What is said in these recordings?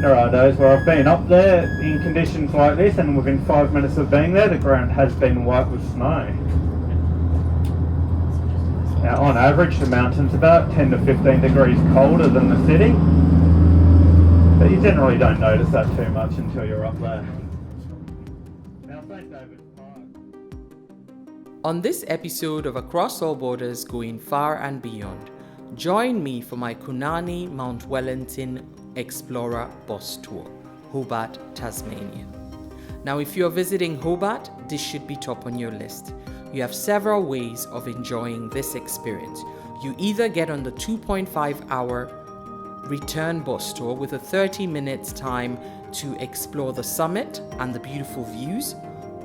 There are days where I've been up there in conditions like this, and within 5 minutes of being there, the ground has been white with snow. Now, on average, the mountain's about 10 to 15 degrees colder than the city, but you generally don't notice that too much until you're up there. Now, St. David's Park. On this episode of Across All Borders, Going Far and Beyond, join me for my Kunanyi Mount Wellington Explorer Bus Tour, Hobart, Tasmania. Now, if you're visiting Hobart, this should be top on your list. You have several ways of enjoying this experience. You either get on the 2.5-hour return bus tour with a 30 minutes time to explore the summit and the beautiful views,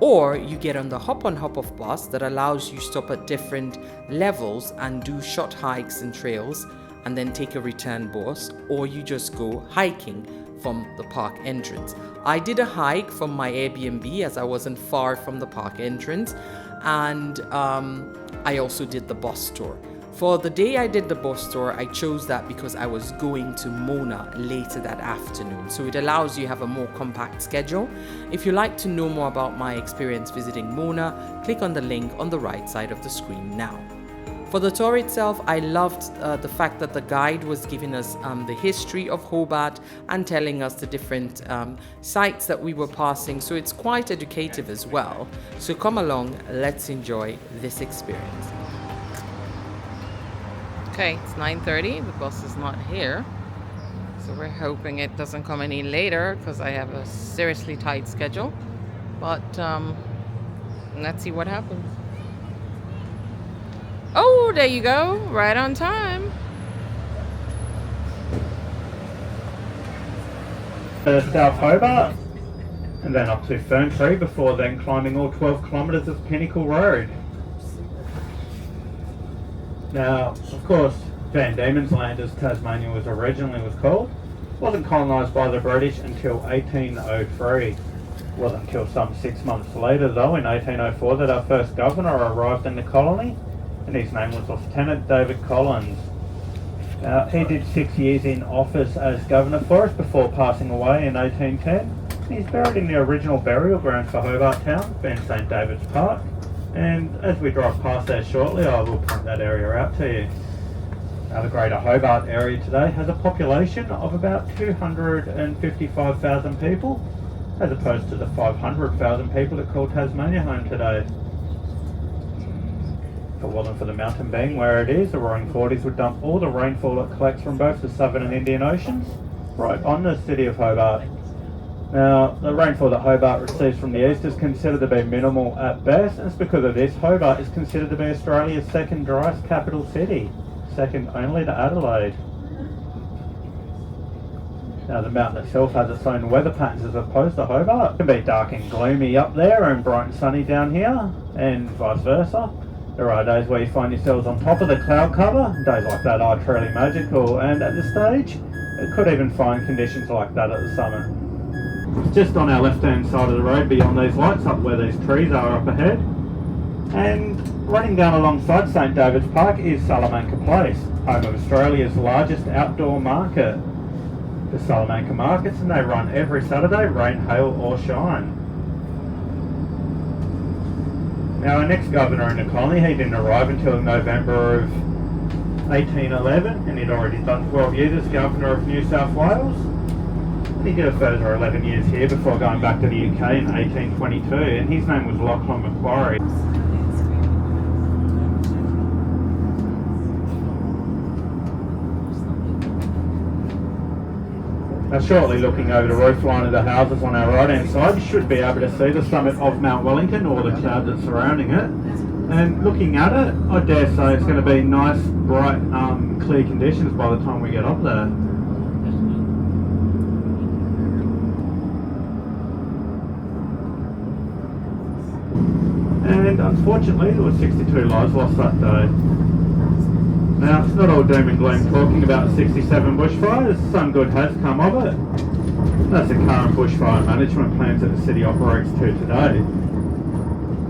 or you get on the hop-on-hop-off bus that allows you stop at different levels and do short hikes and trails and then take a return bus, or you just go hiking from the park entrance. I did a hike from my Airbnb as I wasn't far from the park entrance, and I also did the bus tour. For the day I did the bus tour, I chose that because I was going to Mona later that afternoon. So it allows you to have a more compact schedule. If you'd like to know more about my experience visiting Mona, click on the link on the right side of the screen now. For the tour itself, I loved the fact that the guide was giving us the history of Hobart and telling us the different sites that we were passing. So it's quite educative as well. So come along, let's enjoy this experience. Okay, it's 9:30, the bus is not here, so we're hoping it doesn't come any later because I have a seriously tight schedule, but let's see what happens. Oh, there you go, right on time. South Hobart, and then up to Ferntree before then climbing all 12 kilometres of Pinnacle Road. Now, of course, Van Diemen's Land, as Tasmania was originally called, wasn't colonised by the British until 1803. It wasn't until some 6 months later, though, in 1804, that our first governor arrived in the colony, and his name was Lieutenant David Collins. Now, he did 6 years in office as governor for us before passing away in 1810. He's buried in the original burial ground for Hobart Town, being St. David's Park. And as we drive past there shortly, I will point that area out to you. Now, the Greater Hobart area today has a population of about 255,000 people, as opposed to the 500,000 people that call Tasmania home today. If it wasn't for the mountain being where it is, the Roaring Forties would dump all the rainfall it collects from both the Southern and Indian Oceans right on the city of Hobart. Now, the rainfall that Hobart receives from the east is considered to be minimal at best, and it's because of this Hobart is considered to be Australia's second driest capital city, second only to Adelaide. Now, the mountain itself has its own weather patterns as opposed to Hobart. It can be dark and gloomy up there and bright and sunny down here, and vice versa. There are days where you find yourselves on top of the cloud cover. Days like that are truly magical, and at this stage, it could even find conditions like that at the summit. It's just on our left-hand side of the road beyond these lights, up where these trees are up ahead. And running down alongside St. David's Park is Salamanca Place, home of Australia's largest outdoor market. The Salamanca markets, and they run every Saturday, rain, hail or shine. Now, our next governor in the colony, he didn't arrive until November of 1811, and he'd already done 12 years as governor of New South Wales. He did a further 11 years here before going back to the UK in 1822, and his name was Lachlan Macquarie. Now, shortly looking over the roof line of the houses on our right hand side, you should be able to see the summit of Mount Wellington, or the clouds that surrounding it. And looking at it, I dare say it's going to be nice, bright, clear conditions by the time we get up there. And unfortunately there was 62 lives lost that day. Now, it's not all doom and gloom talking about 67 bushfires. Some good has come of it. That's the current bushfire management plans that the city operates to today.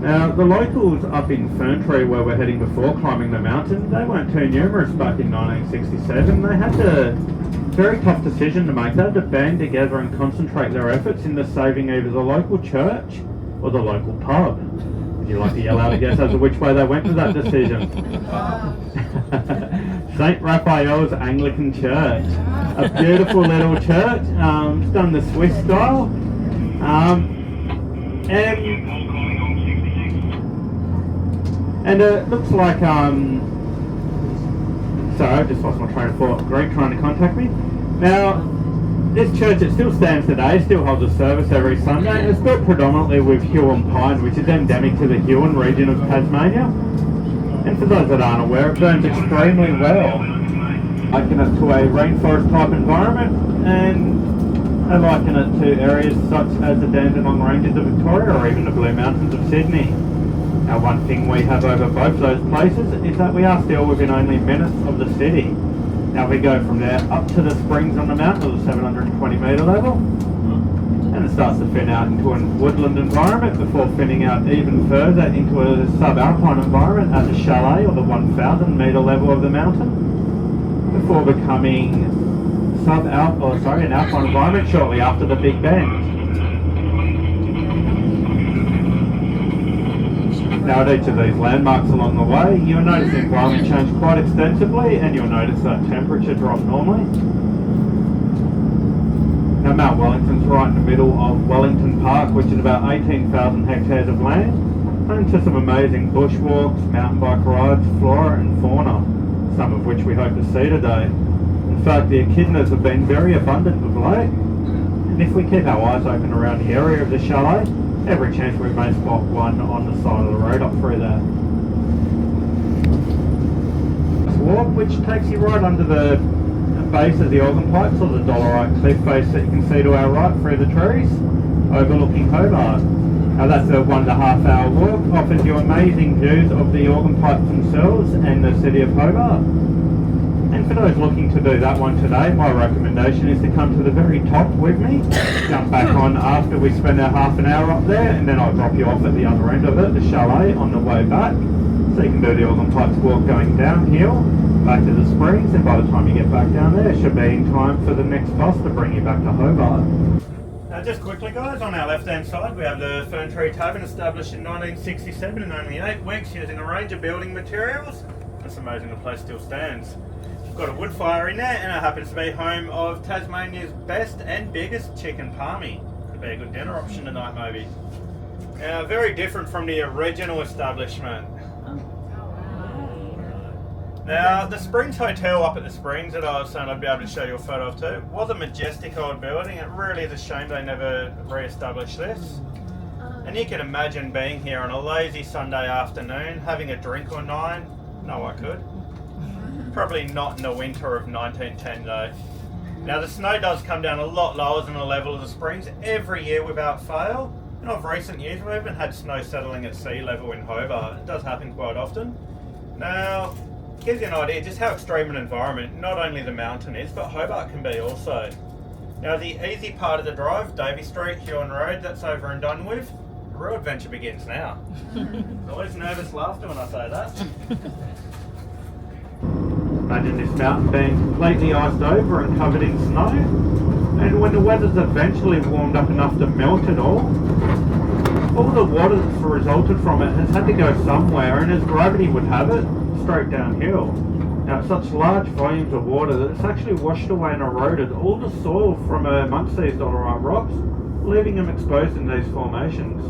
Now, the locals up in Ferntree, where we're heading before climbing the mountain, they weren't too numerous back in 1967. They had to very tough decision to make. They had to band together and concentrate their efforts into saving either the local church or the local pub. Would you like to yell out a guess as to which way they went with that decision? St. Raphael's Anglican Church. A beautiful little church. It's done the Swiss style. And it looks like, sorry, I just lost my train of thought. Greg trying to contact me. Now, this church, it still stands today, still holds a service every Sunday. It's built predominantly with Huon pine, which is endemic to the Huon region of Tasmania. And for those that aren't aware, it burns extremely well. Liken it to a rainforest type environment, and I liken it to areas such as the Dandenong Ranges of Victoria or even the Blue Mountains of Sydney. Now, one thing we have over both those places is that we are still within only minutes of the city. Now we go from there up to the springs on the mountain at the 720 metre level, and it starts to thin out into a woodland environment before thinning out even further into a subalpine environment at the chalet or the 1,000 metre level of the mountain, before becoming an alpine environment shortly after the Big Bend. Now at each of these landmarks along the way, you'll notice the environment change quite extensively, and you'll notice that temperature drop normally. Now Mount Wellington's right in the middle of Wellington Park, which is about 18,000 hectares of land, home to some amazing bushwalks, mountain bike rides, flora and fauna, some of which we hope to see today. In fact, the echidnas have been very abundant of late, and if we keep our eyes open around the area of the chalet, every chance we may spot one on the side of the road up through there. This walk, which takes you right under the base of the organ pipes or the dolerite cliff face that you can see to our right through the trees, overlooking Hobart. Now that's a 1.5 hour walk, offers you amazing views of the organ pipes themselves and the city of Hobart. And for those looking to do that one today, my recommendation is to come to the very top with me, jump back on after we spend our half an hour up there, and then I'll drop you off at the other end of it, the chalet, on the way back. So you can do the organ pipes walk going downhill, back to the springs, and by the time you get back down there, it should be in time for the next bus to bring you back to Hobart. Now just quickly guys, on our left hand side we have the Fern Tree Tavern, established in 1967 in only 8 weeks using a range of building materials. It's amazing the place still stands. Got a wood fire in there, and it happens to be home of Tasmania's best and biggest chicken palmy. Could be a good dinner option tonight maybe. Now very different from the original establishment. Now the Springs Hotel up at the Springs that I was saying I'd be able to show you a photo of too was a majestic old building. It really is a shame they never re-established this. And you can imagine being here on a lazy Sunday afternoon, having a drink or 9. No, I could. Probably not in the winter of 1910 though. Now the snow does come down a lot lower than the level of the springs every year without fail. And of recent years we've even had snow settling at sea level in Hobart. It does happen quite often. Now, gives you an idea just how extreme an environment not only the mountain is, but Hobart can be also. Now the easy part of the drive, Davy Street, Huon Road, that's over and done with. The real adventure begins now. Always nervous laughter when I say that. Imagine this mountain being completely iced over and covered in snow, and when the weather's eventually warmed up enough to melt it all the water that's resulted from it has had to go somewhere, and as gravity would have it, straight downhill. Now it's such large volumes of water that it's actually washed away and eroded all the soil from amongst these dolerite rocks, leaving them exposed in these formations.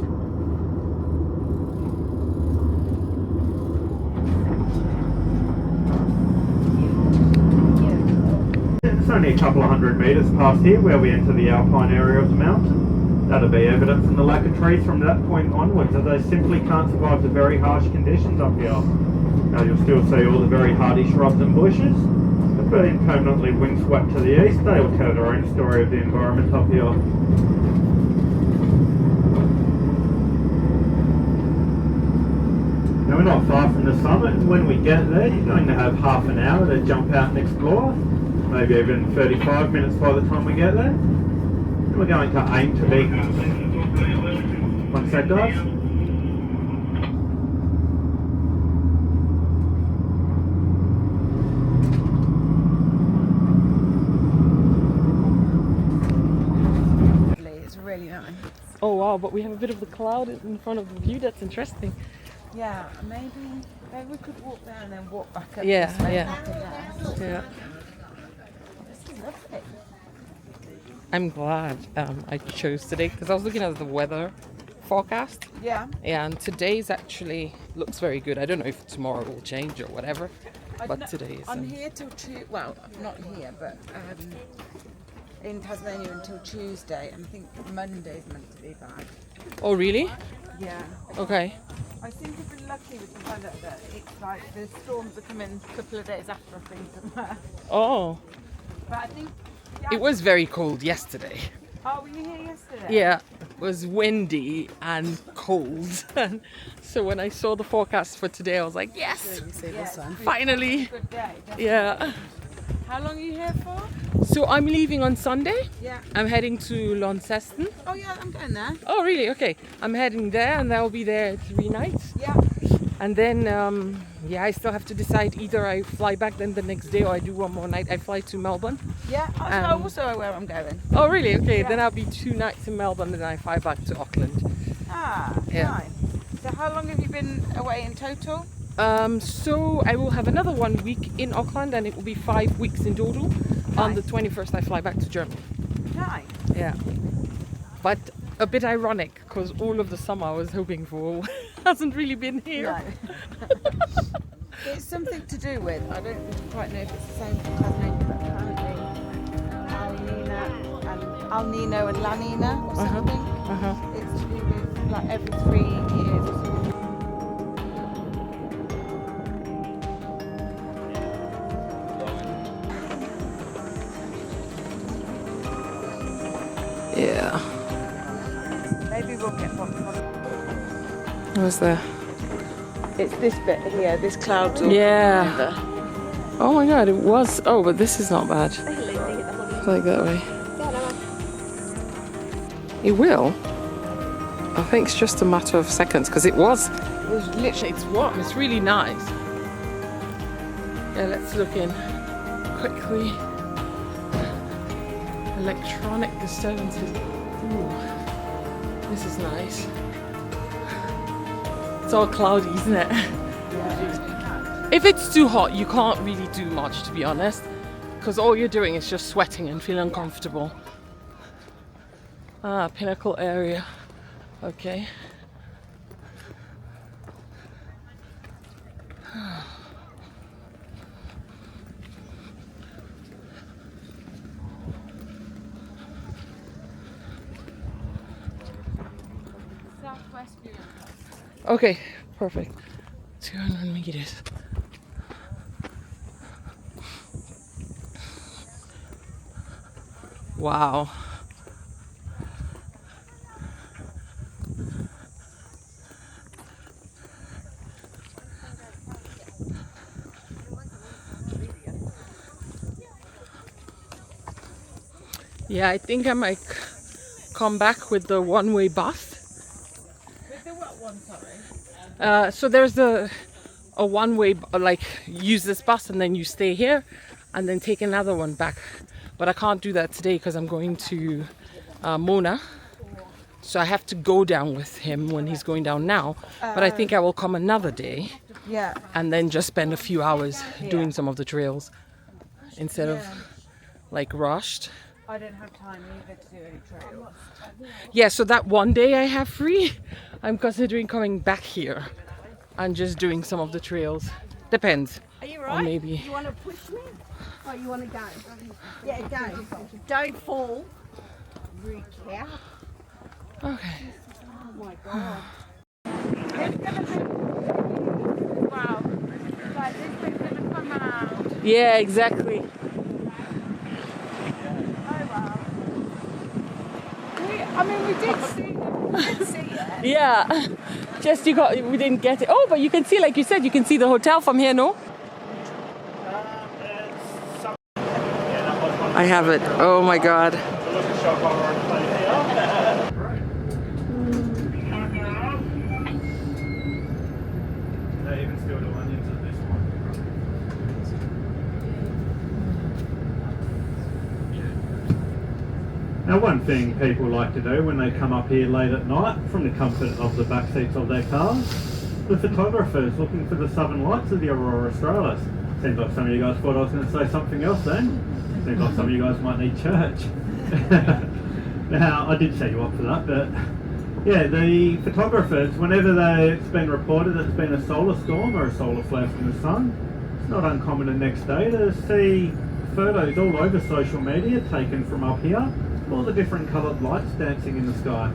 It's only a couple of 100 metres past here where we enter the alpine area of the mountain. That'll be evident from the lack of trees from that point onwards, as they simply can't survive the very harsh conditions up here. Now you'll still see all the very hardy shrubs and bushes, but being permanently windswept to the east, they will tell their own story of the environment up here. Now we're not far from the summit, and when we get there you're going to have half an hour to jump out and explore. Maybe even 35 minutes by the time we get there. And we're going to aim to be... One sec guys. really nice. Oh wow, but we have a bit of the cloud in front of the view. That's interesting. Yeah, maybe we could walk there and then walk back up Yeah, this way. yeah. Back again. Yeah. This is lovely. I'm glad I chose today because I was looking at the weather forecast. Yeah. Yeah, and today's actually looks very good. I don't know if tomorrow will change or whatever, but today is. I'm here till well, not here, but in Tasmania until Tuesday, and I think Monday's meant to be bad. Oh really? Yeah. Okay. I seem to have been lucky with the weather that it's like the storms are coming a couple of days after I've been somewhere. Oh, But I think it was very cold yesterday. Oh, were you here yesterday? Yeah, it was windy and cold. So when I saw the forecast for today, I was like, yes, finally. Good day. Definitely. Yeah. How long are you here for? So I'm leaving on Sunday. Yeah. I'm heading to Launceston. Oh yeah, I'm going there. Oh really? Okay. I'm heading there and I'll be there 3 nights. Yeah. And then, I still have to decide either I fly back then the next day or I do one more night. I fly to Melbourne. Yeah. I also where I'm going. Oh really? Okay. Yeah. Then I'll be 2 nights in Melbourne and then I fly back to Auckland. Ah, Yeah. nice. So how long have you been away in total? So I will have another 1 week in Auckland and it will be 5 weeks in total. On the 21st I fly back to Germany. Nice. Yeah. But a bit ironic because all of the summer I was hoping for hasn't really been here. No. It's something to do with, I don't quite know if it's the same for Tasmania, but apparently El Nino and La Nina or something. It's to do with like every 3 years or something. Yeah. Maybe we'll get one. What's there? It's this bit here, this cloud's all Yeah. together. Oh my god, it was. Oh, but this is not bad. It's like that way. It will. I think it's just a matter of seconds because it was literally, it's warm. It's really nice. Yeah, let's look in quickly. Electronic disturbances. Ooh, this is nice. It's all cloudy, isn't it? If it's too hot, you can't really do much, to be honest, because all you're doing is just sweating and feeling uncomfortable. Ah, Pinnacle area. Okay. Southwest view. Okay, perfect. 200 meters. Wow. Yeah, I think I might come back with the one-way bus. With the what one, sorry? So there's a one-way, like use this bus and then you stay here and then take another one back. But I can't do that today because I'm going to Mona. So I have to go down with him when he's going down now. But I think I will come another day Yeah. and then just spend a few hours doing some of the trails instead of like rushed. I don't have time either to do any trails. Yeah, so that one day I have free, I'm considering coming back here and just doing some of the trails. Depends. Are you Or right? maybe. You want to push me? Or you want to go? Yeah, go. Don't fall. Really careful. Okay. Oh my God. Wow. Like this bit's gonna come out. Yeah, exactly. Oh wow. We did see it. Yeah. Just we didn't get it. Oh, but you can see, like you said, you can see the hotel from here, no? I have it. Oh my God. They even still do onions at this one. Now, one thing people like to do when they come up here late at night from the comfort of the back seats of their cars, the photographers looking for the southern lights of the Aurora Australis. Seems like some of you guys thought I was going to say something else then. Seems like some of you guys might need church. Now, I did set you up for that, but yeah, the photographers, whenever it's been reported that it's been a solar storm or a solar flare from the sun, it's not uncommon the next day to see photos all over social media taken from up here, all the different coloured lights dancing in the sky.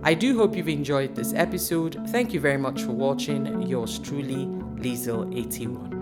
I do hope you've enjoyed this episode. Thank you very much for watching. Yours truly, Liesl81.